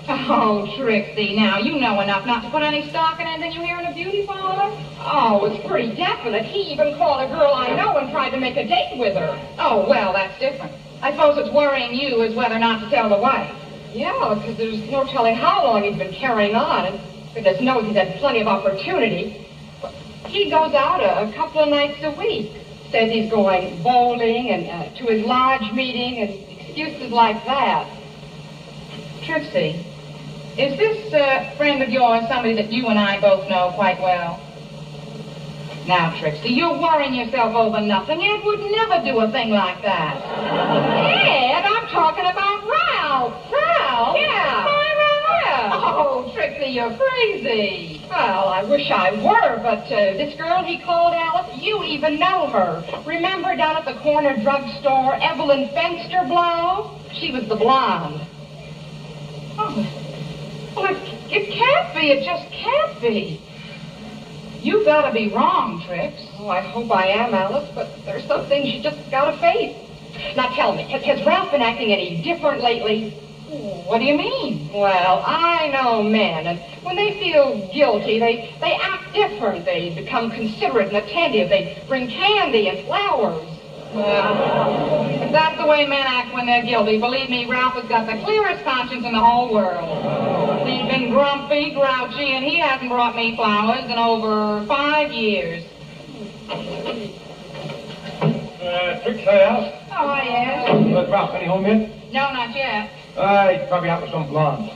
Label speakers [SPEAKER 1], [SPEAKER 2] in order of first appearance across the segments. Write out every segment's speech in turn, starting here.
[SPEAKER 1] Oh, Trixie, now, you know enough not to put any stock in anything you hear in a beauty parlor.
[SPEAKER 2] Oh, it's pretty definite. He even called a girl I know and tried to make a date with her.
[SPEAKER 1] Oh, well, that's different. I suppose it's worrying you as whether or not to tell the wife.
[SPEAKER 2] Yeah, because there's no telling how long he's been carrying on, and goodness knows he's had plenty of opportunity. He goes out a couple of nights a week. Says he's going bowling and to his lodge meeting and excuses like that.
[SPEAKER 1] Trixie, is this friend of yours somebody that you and I both know quite well? Now, Trixie, you're worrying yourself over nothing. Ed would never do a thing like that.
[SPEAKER 2] Ed, I'm talking about Ralph.
[SPEAKER 1] Ralph?
[SPEAKER 2] Yeah.
[SPEAKER 1] Oh, Trixie, you're crazy.
[SPEAKER 2] Well, I wish I were, but this girl he called Alice, you even know her. Remember down at the corner drugstore, Evelyn Fensterblow? She was the blonde.
[SPEAKER 1] Oh, well, it can't be. It just can't be. You've got to be wrong, Trix.
[SPEAKER 2] Oh, I hope I am, Alice, but there's some things you just gotta face. Now tell me, has Ralph been acting any different lately?
[SPEAKER 1] What do you mean?
[SPEAKER 2] Well, I know men, and when they feel guilty, they act different. They become considerate and attentive. They bring candy and flowers.
[SPEAKER 1] Well, if that's the way men act when they're guilty, believe me, Ralph has got the clearest conscience in the whole world. He's been grumpy, grouchy, and he hasn't brought me flowers in over 5 years.
[SPEAKER 3] Trixie, Alice?
[SPEAKER 1] Oh, yes.
[SPEAKER 3] Ralph, any home yet?
[SPEAKER 1] No, not yet.
[SPEAKER 3] He's probably out with some blonde.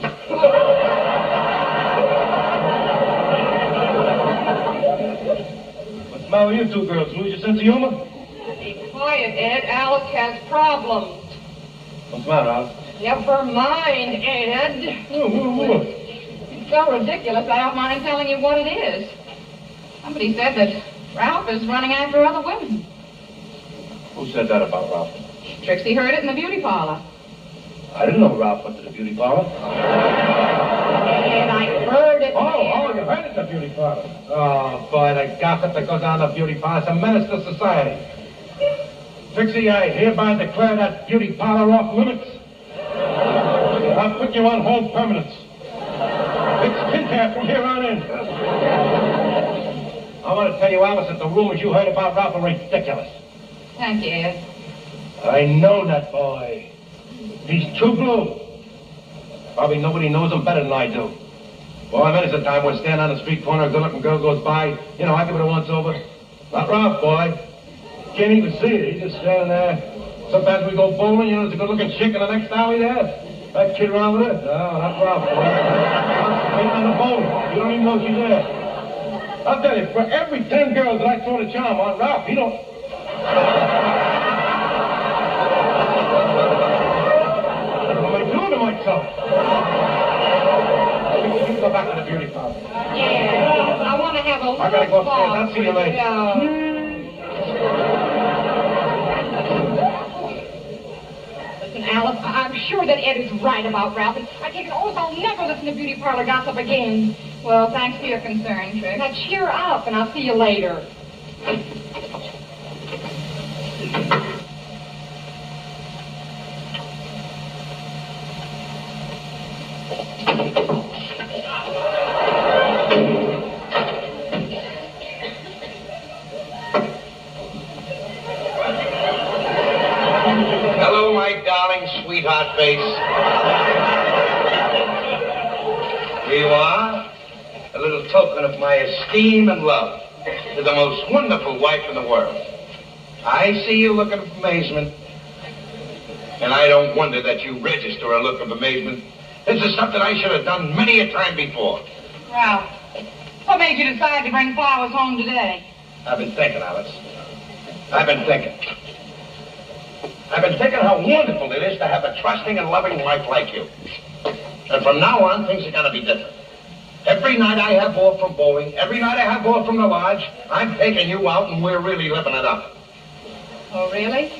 [SPEAKER 3] What's the matter with you two girls? Lose your sense of humor?
[SPEAKER 2] Be quiet, Ed. Alice has problems.
[SPEAKER 3] What's the matter, Alice?
[SPEAKER 2] Never mind, Ed.
[SPEAKER 1] It's so ridiculous, I don't mind telling you what it is. Somebody said that Ralph is running after other women.
[SPEAKER 3] Who said that about Ralph?
[SPEAKER 1] Trixie heard it in the beauty parlor.
[SPEAKER 3] I didn't know Ralph went to the beauty parlor.
[SPEAKER 2] And I heard it.
[SPEAKER 3] Oh, you heard it in the beauty parlor. Oh, boy, the gossip that goes on in the beauty parlor is a menace to society. Trixie, I hereby declare that beauty parlor off limits. I'll put you on hold permanence. It's skin care from here on in. I want to tell you, Alice, that the rumors you heard about Ralph are ridiculous.
[SPEAKER 1] Thank you, Ed.
[SPEAKER 3] I know that boy. He's true blue. Probably nobody knows him better than I do. Boy, many's the time we're standing on the street corner, a good-looking girl goes by. You know, I give it a once-over. Not Ralph, boy. Can't even see it. He's just standing there. Sometimes we go bowling, you know, there's a good-looking chick in the next alley there. I kid around with her. No, not Ralph, boy. Waiting on the bowling. You don't even know she's there. I'll tell you, for every 10 girls that I throw the charm on, Ralph, he don't... What am I doing to myself? You can go back to the beauty parlor.
[SPEAKER 2] Yeah, I want to have a little
[SPEAKER 3] I gotta go upstairs.
[SPEAKER 2] talk
[SPEAKER 3] I'll see you
[SPEAKER 2] with
[SPEAKER 3] later.
[SPEAKER 2] Listen, Alice, I'm sure that Ed is right about Ralph, and I take an oath I'll never listen to beauty parlor gossip again.
[SPEAKER 1] Well, thanks for your concern, Trix.
[SPEAKER 2] Now cheer up, and I'll see you later.
[SPEAKER 4] Hello, my darling sweetheart face. Here you are, a little token of my esteem and love to the most wonderful wife in the world. I see you looking of amazement, and I don't wonder that you register a look of amazement. This is something I should have done many a time before.
[SPEAKER 1] Ralph, what made you decide to bring flowers home today?
[SPEAKER 4] I've been thinking, Alice. I've been thinking how wonderful it is to have a trusting and loving wife like you. And from now on, things are going to be different. Every night I have off from bowling, every night I have off from the lodge, I'm taking you out and we're really living it up.
[SPEAKER 1] Oh, really?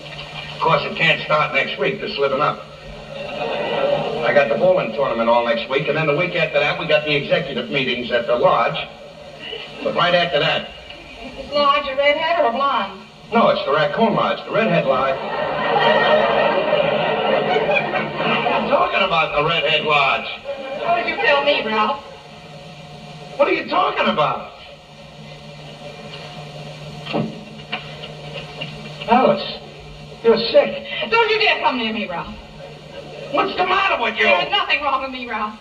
[SPEAKER 4] Of course, it can't start next week, this living up. I got the bowling tournament all next week, and then the week after that, we got the executive meetings at the lodge. But right after that...
[SPEAKER 1] Is this lodge a redhead or a blonde?
[SPEAKER 4] No, it's the Raccoon Lodge, the Redhead Lodge. I'm talking about the Redhead Lodge.
[SPEAKER 2] me, Ralph.
[SPEAKER 4] What are you talking about? Alice, you're sick.
[SPEAKER 2] Don't you dare come near me, Ralph.
[SPEAKER 4] What's the matter with you?
[SPEAKER 2] There's nothing wrong with me, Ralph.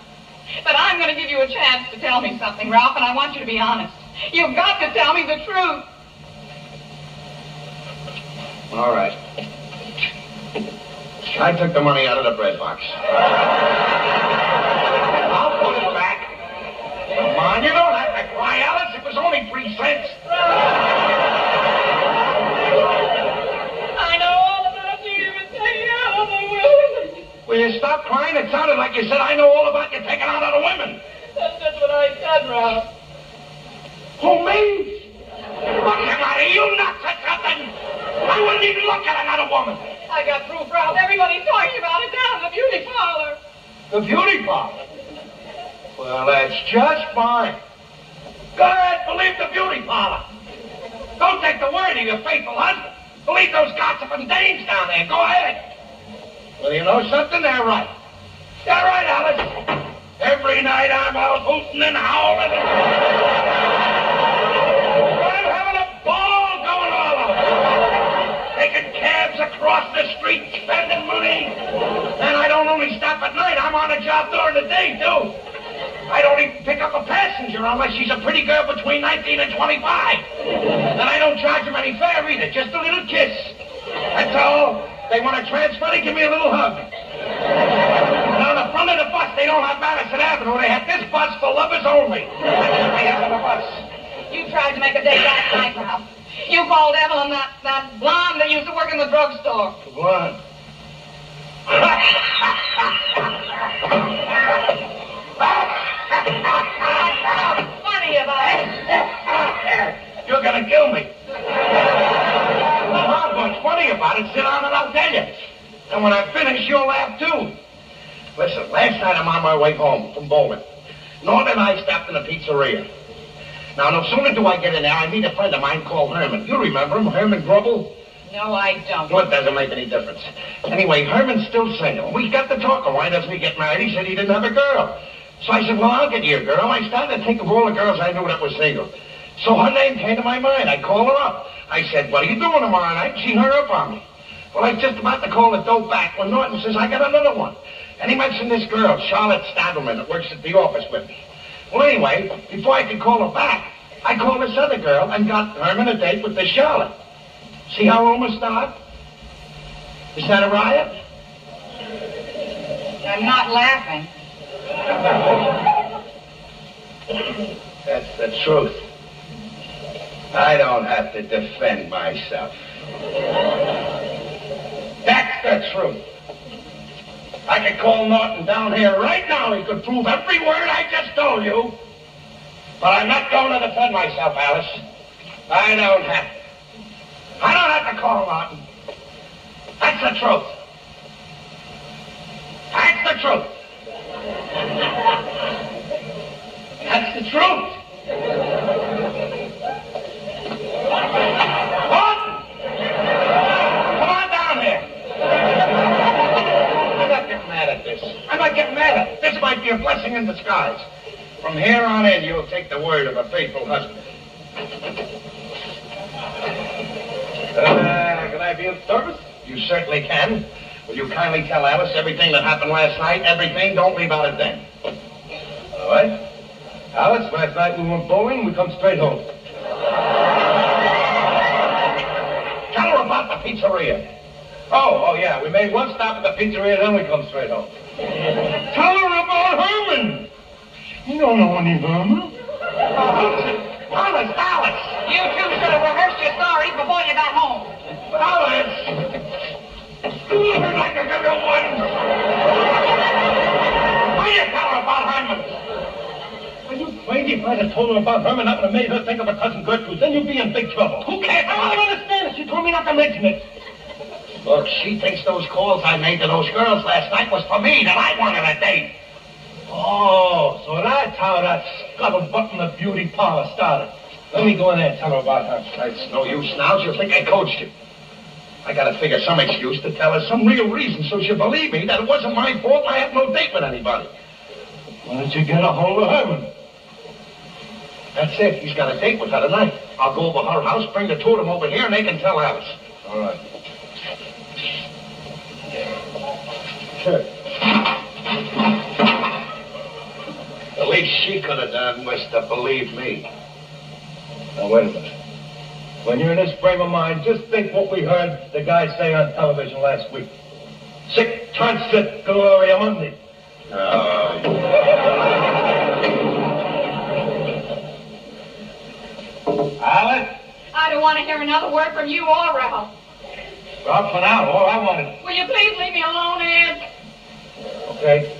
[SPEAKER 2] But I'm going to give you a chance to tell me something, Ralph, and I want you to be honest. You've got to tell me the truth.
[SPEAKER 4] All right. I took the money out of the bread box. I'll put it back. Come on, you don't have to cry, Alice. It was only 3 cents.
[SPEAKER 2] I know all about you. You've been taking out other women.
[SPEAKER 4] Will you stop crying? It sounded like you said, I know all about you taking out other women.
[SPEAKER 2] That's just what I said, Ralph.
[SPEAKER 4] Who, me? What's the matter? You nuts or something? I wouldn't even look at another woman.
[SPEAKER 2] I got proof, Ralph. Everybody's talking about it down at the beauty parlor.
[SPEAKER 4] The beauty parlor? Well, that's just fine. Go ahead, believe the beauty parlor. Don't take the word of your faithful husband. Believe those gossiping dames down there. Go ahead. Well, you know something? They're right. They're right, Alice. Every night I'm out hooting and howling. I'm having a ball going all over. Taking cabs across the street, spending money. And I don't only stop at night. I'm on a job during the day, too. I don't even pick up a passenger unless she's a pretty girl between 19 and 25. And I don't charge them any fare either, just a little kiss. That's all. They want to transfer, they give me a little hug. And on the front of the bus, they don't have Madison Avenue. They have this bus for lovers only. That's what they have on the bus.
[SPEAKER 2] You tried to make a date last night, Ralph. You called Evelyn that blonde that used to work in the drugstore.
[SPEAKER 4] Blonde.
[SPEAKER 2] Funny about it.
[SPEAKER 4] You're gonna kill me. What's funny about it, sit down and I'll tell you. And when I finish, you'll laugh too. Listen, last night I'm on my way home from bowling. Norton and I stopped in a pizzeria. Now, no sooner do I get in there, I meet a friend of mine called Herman. You remember him, Herman Grubble?
[SPEAKER 2] No, I don't.
[SPEAKER 4] Well, it doesn't make any difference. Anyway, Herman's still single. We got to talking. Why doesn't he get married? He said he didn't have a girl. So I said, well, I'll get you a girl. I started to think of all the girls I knew that were single. So her name came to my mind. I called her up. I said, what are you doing tomorrow night? She hung up on me. Well, I was just about to call the dope back when Norton says, I got another one. And he mentioned this girl, Charlotte Stadelman, that works at the office with me. Well, anyway, before I could call her back, I called this other girl and got Herman a date with this Charlotte. See how rumors start? Is that a riot?
[SPEAKER 1] I'm not laughing.
[SPEAKER 4] That's the truth. I don't have to defend myself. That's the truth. I could call Norton down here right now. He could prove every word I just told you. But I'm not going to defend myself, Alice. I don't have to. I don't have to call Norton. That's the truth. That's the truth. That's the truth. What? Come on down here. I'm not getting mad at this. I'm not getting mad at it. This might be a blessing in disguise. From here on in, you'll take the word of a faithful husband.
[SPEAKER 3] Can I be of service?
[SPEAKER 4] You certainly can. Will you kindly tell Alice everything that happened last night? Everything. Don't leave out a thing.
[SPEAKER 3] All right. Alice, last night we went bowling. We come straight home.
[SPEAKER 4] Tell her about the pizzeria.
[SPEAKER 3] Oh, yeah. We made one stop at the pizzeria, then we come straight home.
[SPEAKER 4] Tell her about Herman.
[SPEAKER 3] You don't know any Herman.
[SPEAKER 4] Honest, Alice.
[SPEAKER 1] You two should have rehearsed your stories before you got home.
[SPEAKER 4] Alice. Like a good one. Will you tell her about Herman?
[SPEAKER 3] Are you crazy? If I'd have told her about Herman, that would have made her think of her cousin Gertrude. Then you'd be in big trouble.
[SPEAKER 4] Who cares
[SPEAKER 3] I
[SPEAKER 4] about
[SPEAKER 3] don't
[SPEAKER 4] it?
[SPEAKER 3] understand it. She told me not to mention it.
[SPEAKER 4] Look, she thinks those calls I made to those girls last night was for me, that I wanted a date.
[SPEAKER 3] Oh, so that's how that scuttlebutt in the beauty parlor started. Let me go in there and tell her about her.
[SPEAKER 4] It's no use now. She'll think I coached you. I gotta figure some excuse to tell her some real reason so she'll believe me that it wasn't my fault and I had no date with anybody.
[SPEAKER 3] Why don't you get a hold of Herman?
[SPEAKER 4] That's it. He's got a date with her tonight. I'll go over her house, bring the two of them over here, and they can tell Alice.
[SPEAKER 3] All right. Sure.
[SPEAKER 4] The least she could have done was to believe me.
[SPEAKER 3] Now, wait a minute. When you're in this frame of mind, just think what we heard the guy say on television last week. Sic transit gloria mundi. Alice?
[SPEAKER 2] I don't want to hear another word from you or Ralph.
[SPEAKER 3] Well, for now, all I wanted.
[SPEAKER 2] Will you please leave me alone, Ed?
[SPEAKER 3] Okay.